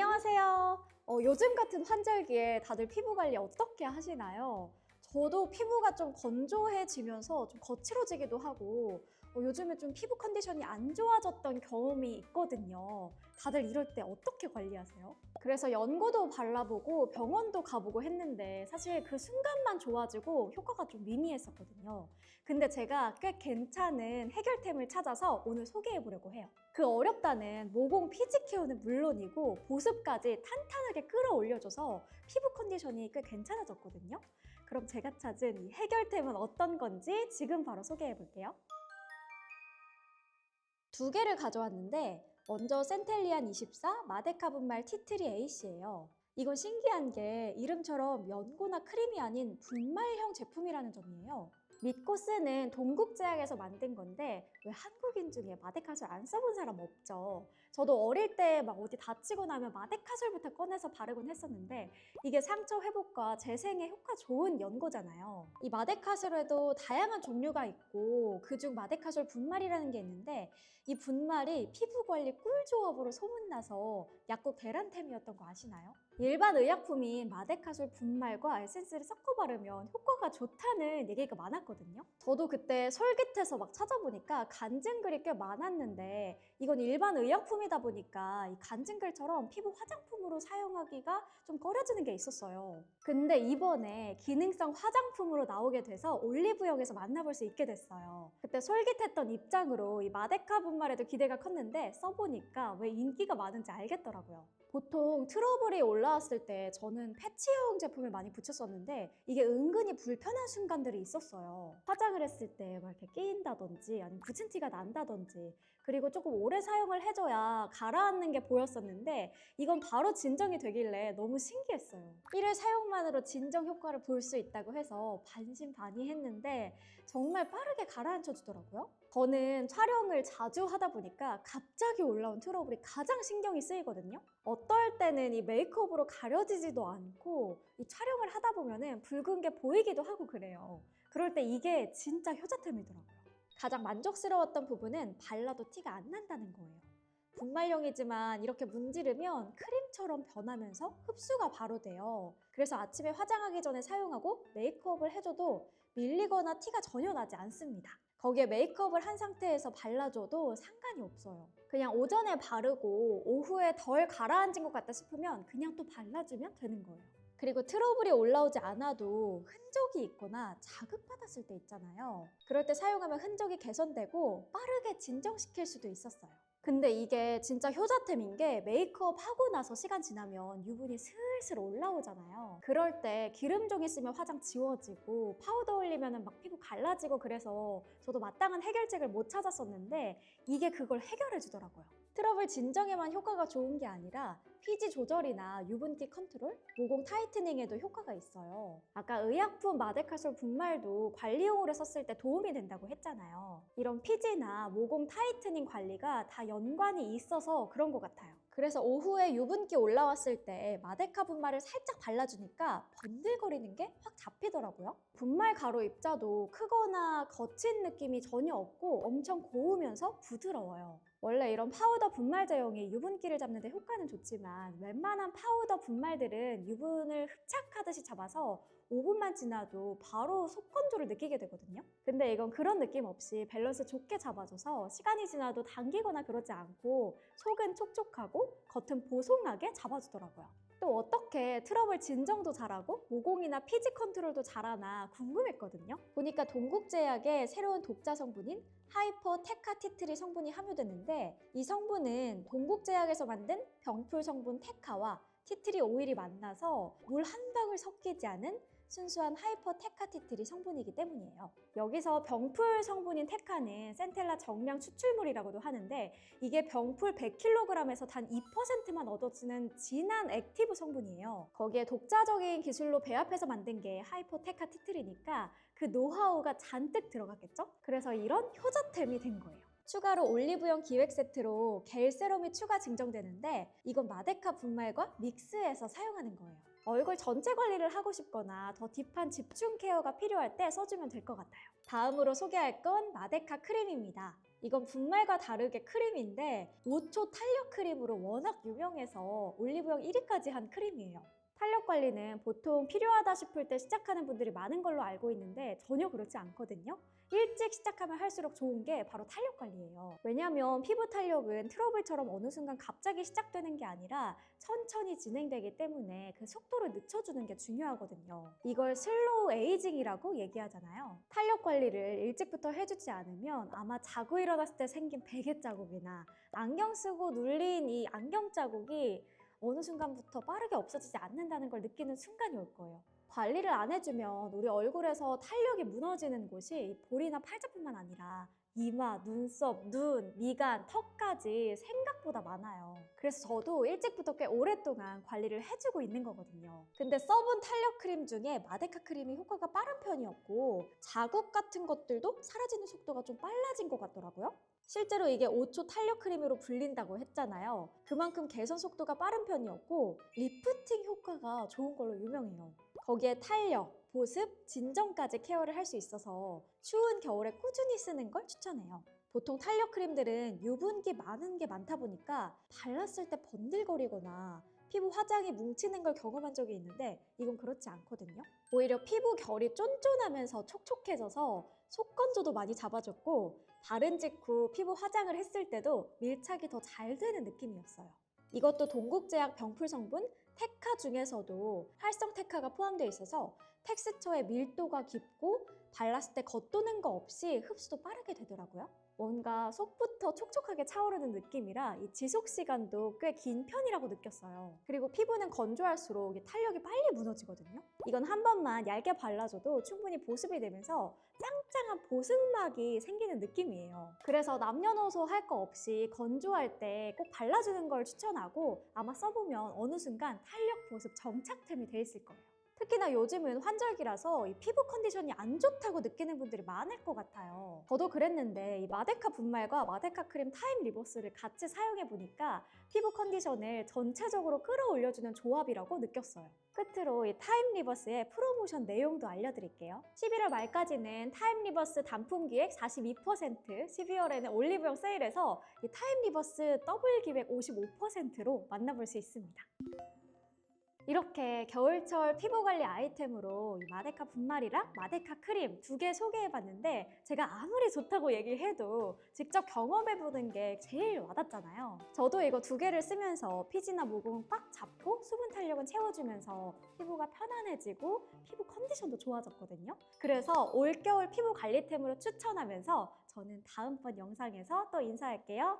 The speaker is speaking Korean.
안녕하세요. 요즘 같은 환절기에 다들 피부 관리 어떻게 하시나요? 저도 피부가 좀 건조해지면서 좀 거칠어지기도 하고 요즘에 좀 피부 컨디션이 안 좋아졌던 경험이 있거든요. 다들 이럴 때 어떻게 관리하세요? 그래서 연고도 발라보고 병원도 가보고 했는데 사실 그 순간만 좋아지고 효과가 좀 미미했었거든요. 근데 제가 꽤 괜찮은 해결템을 찾아서 오늘 소개해보려고 해요. 그 어렵다는 모공 피지 케어는 물론이고 보습까지 탄탄하게 끌어올려줘서 피부 컨디션이 꽤 괜찮아졌거든요. 그럼 제가 찾은 이 해결템은 어떤 건지 지금 바로 소개해 볼게요. 두 개를 가져왔는데 먼저 센텔리안 24 마데카 분말 티트리 에이시예요. 이건 신기한 게 이름처럼 연고나 크림이 아닌 분말형 제품이라는 점이에요. 믿고 쓰는 동국제약에서 만든 건데 왜 한국인 중에 마데카솔 안 써본 사람 없죠? 저도 어릴 때 막 어디 다치고 나면 마데카솔부터 꺼내서 바르곤 했었는데 이게 상처 회복과 재생에 효과 좋은 연고잖아요. 이 마데카솔에도 다양한 종류가 있고 그중 마데카솔 분말이라는 게 있는데 이 분말이 피부 관리 꿀조합으로 소문나서 약국 대란템이었던 거 아시나요? 일반 의약품인 마데카솔 분말과 에센스를 섞어 바르면 효과가 좋다는 얘기가 많았거든요. 저도 그때 솔깃해서 막 찾아보니까 간증글이 꽤 많았는데 이건 일반 의약품이다 보니까 이 간증글처럼 피부 화장품으로 사용하기가 좀 꺼려지는 게 있었어요. 근데 이번에 기능성 화장품으로 나오게 돼서 올리브영에서 만나볼 수 있게 됐어요. 그때 솔깃했던 입장으로 이 마데카 분말에도 기대가 컸는데 써보니까 왜 인기가 많은지 알겠더라고요. 보통 트러블이 올라왔을 때 저는 패치형 제품을 많이 붙였었는데 이게 은근히 불편한 순간들이 있었어요. 화장을 했을 때 막 이렇게 끼인다든지 아니면 붙인 티가 난다든지 그리고 조금 오래 사용을 해줘야 가라앉는 게 보였었는데 이건 바로 진정이 되길래 너무 신기했어요. 1회 사용만으로 진정 효과를 볼 수 있다고 해서 반신반의했는데 정말 빠르게 가라앉혀 주더라고요. 저는 촬영을 자주 하다 보니까 갑자기 올라온 트러블이 가장 신경이 쓰이거든요. 어떨 때는 이 메이크업으로 가려지지도 않고 이 촬영을 하다 보면은 붉은 게 보이기도 하고 그래요. 그럴 때 이게 진짜 효자템이더라고요. 가장 만족스러웠던 부분은 발라도 티가 안 난다는 거예요. 분말형이지만 이렇게 문지르면 크림처럼 변하면서 흡수가 바로 돼요. 그래서 아침에 화장하기 전에 사용하고 메이크업을 해줘도 밀리거나 티가 전혀 나지 않습니다. 거기에 메이크업을 한 상태에서 발라줘도 상관이 없어요. 그냥 오전에 바르고 오후에 덜 가라앉은 것 같다 싶으면 그냥 또 발라주면 되는 거예요. 그리고 트러블이 올라오지 않아도 흔적이 있거나 자극받았을 때 있잖아요. 그럴 때 사용하면 흔적이 개선되고 빠르게 진정시킬 수도 있었어요. 근데 이게 진짜 효자템인 게 메이크업 하고 나서 시간 지나면 유분이 슬슬 올라오잖아요. 그럴 때 기름종 있으면 화장 지워지고 파우더 올리면 막 피부 갈라지고 그래서 저도 마땅한 해결책을 못 찾았었는데 이게 그걸 해결해 주더라고요. 트러블 진정에만 효과가 좋은 게 아니라 피지 조절이나 유분기 컨트롤, 모공 타이트닝에도 효과가 있어요. 아까 의약품 마데카솔 분말도 관리용으로 썼을 때 도움이 된다고 했잖아요. 이런 피지나 모공 타이트닝 관리가 다 연관이 있어서 그런 것 같아요. 그래서 오후에 유분기 올라왔을 때 마데카 분말을 살짝 발라주니까 번들거리는 게 확 잡히더라고요. 분말 가루 입자도 크거나 거친 느낌이 전혀 없고 엄청 고우면서 부드러워요. 원래 이런 파우더 분말 제형이 유분기를 잡는 데 효과는 좋지만 웬만한 파우더 분말들은 유분을 흡착하듯이 잡아서 5분만 지나도 바로 속 건조를 느끼게 되거든요. 근데 이건 그런 느낌 없이 밸런스 좋게 잡아줘서 시간이 지나도 당기거나 그러지 않고 속은 촉촉하고 겉은 보송하게 잡아주더라고요. 또 어떻게 트러블 진정도 잘하고 모공이나 피지 컨트롤도 잘하나 궁금했거든요. 보니까 동국제약의 새로운 독자 성분인 하이퍼 테카티트리 성분이 함유됐는데 이 성분은 동국제약에서 만든 병풀 성분 테카와 티트리 오일이 만나서 물 한 방울 섞이지 않은 순수한 하이퍼 테카티트리 성분이기 때문이에요. 여기서 병풀 성분인 테카는 센텔라 정량 추출물이라고도 하는데 이게 병풀 100kg에서 단 2%만 얻어지는 진한 액티브 성분이에요. 거기에 독자적인 기술로 배합해서 만든 게 하이퍼 테카티트리니까 그 노하우가 잔뜩 들어갔겠죠? 그래서 이런 효자템이 된 거예요. 추가로 올리브영 기획 세트로 겔 세럼이 추가 증정되는데 이건 마데카 분말과 믹스해서 사용하는 거예요. 얼굴 전체 관리를 하고 싶거나 더 딥한 집중 케어가 필요할 때 써주면 될 것 같아요. 다음으로 소개할 건 마데카 크림입니다. 이건 분말과 다르게 크림인데 5초 탄력 크림으로 워낙 유명해서 올리브영 1위까지 한 크림이에요. 탄력 관리는 보통 필요하다 싶을 때 시작하는 분들이 많은 걸로 알고 있는데 전혀 그렇지 않거든요. 일찍 시작하면 할수록 좋은 게 바로 탄력 관리예요. 왜냐하면 피부 탄력은 트러블처럼 어느 순간 갑자기 시작되는 게 아니라 천천히 진행되기 때문에 그 속도를 늦춰주는 게 중요하거든요. 이걸 슬로우 에이징이라고 얘기하잖아요. 탄력 관리를 일찍부터 해주지 않으면 아마 자고 일어났을 때 생긴 베개 자국이나 안경 쓰고 눌린 이 안경 자국이 어느 순간부터 빠르게 없어지지 않는다는 걸 느끼는 순간이 올 거예요. 관리를 안 해주면 우리 얼굴에서 탄력이 무너지는 곳이 볼이나 팔자뿐만 아니라 이마, 눈썹, 눈, 미간, 턱까지 생각보다 많아요. 그래서 저도 일찍부터 꽤 오랫동안 관리를 해주고 있는 거거든요. 근데 써본 탄력 크림 중에 마데카 크림이 효과가 빠른 편이었고 자국 같은 것들도 사라지는 속도가 좀 빨라진 것 같더라고요. 실제로 이게 5초 탄력 크림으로 불린다고 했잖아요. 그만큼 개선 속도가 빠른 편이었고 리프팅 효과가 좋은 걸로 유명해요. 거기에 탄력, 보습, 진정까지 케어를 할 수 있어서 추운 겨울에 꾸준히 쓰는 걸 추천해요. 보통 탄력 크림들은 유분기 많은 게 많다 보니까 발랐을 때 번들거리거나 피부 화장이 뭉치는 걸 경험한 적이 있는데 이건 그렇지 않거든요. 오히려 피부 결이 쫀쫀하면서 촉촉해져서 속건조도 많이 잡아줬고 바른 직후 피부 화장을 했을 때도 밀착이 더 잘 되는 느낌이었어요. 이것도 동국제약 병풀 성분 테카 중에서도 활성 테카가 포함되어 있어서 텍스처의 밀도가 깊고 발랐을 때 겉도는 거 없이 흡수도 빠르게 되더라고요. 뭔가 속부터 촉촉하게 차오르는 느낌이라 이 지속 시간도 꽤 긴 편이라고 느꼈어요. 그리고 피부는 건조할수록 탄력이 빨리 무너지거든요. 이건 한 번만 얇게 발라줘도 충분히 보습이 되면서 짱짱한 보습막이 생기는 느낌이에요. 그래서 남녀노소 할 거 없이 건조할 때 꼭 발라주는 걸 추천하고 아마 써보면 어느 순간 탄력 보습 정착템이 돼 있을 거예요. 특히나 요즘은 환절기라서 이 피부 컨디션이 안 좋다고 느끼는 분들이 많을 것 같아요. 저도 그랬는데 이 마데카 분말과 마데카 크림 타임 리버스를 같이 사용해 보니까 피부 컨디션을 전체적으로 끌어올려주는 조합이라고 느꼈어요. 끝으로 이 타임 리버스의 프로모션 내용도 알려드릴게요. 11월 말까지는 타임 리버스 단품 기획 42%, 12월에는 올리브영 세일해서 이 타임 리버스 더블 기획 55%로 만나볼 수 있습니다. 이렇게 겨울철 피부관리 아이템으로 이 마데카 분말이랑 마데카 크림 두 개 소개해봤는데 제가 아무리 좋다고 얘기해도 직접 경험해보는 게 제일 와닿잖아요. 저도 이거 두 개를 쓰면서 피지나 모공은 꽉 잡고 수분 탄력은 채워주면서 피부가 편안해지고 피부 컨디션도 좋아졌거든요. 그래서 올겨울 피부 관리템으로 추천하면서 저는 다음번 영상에서 또 인사할게요.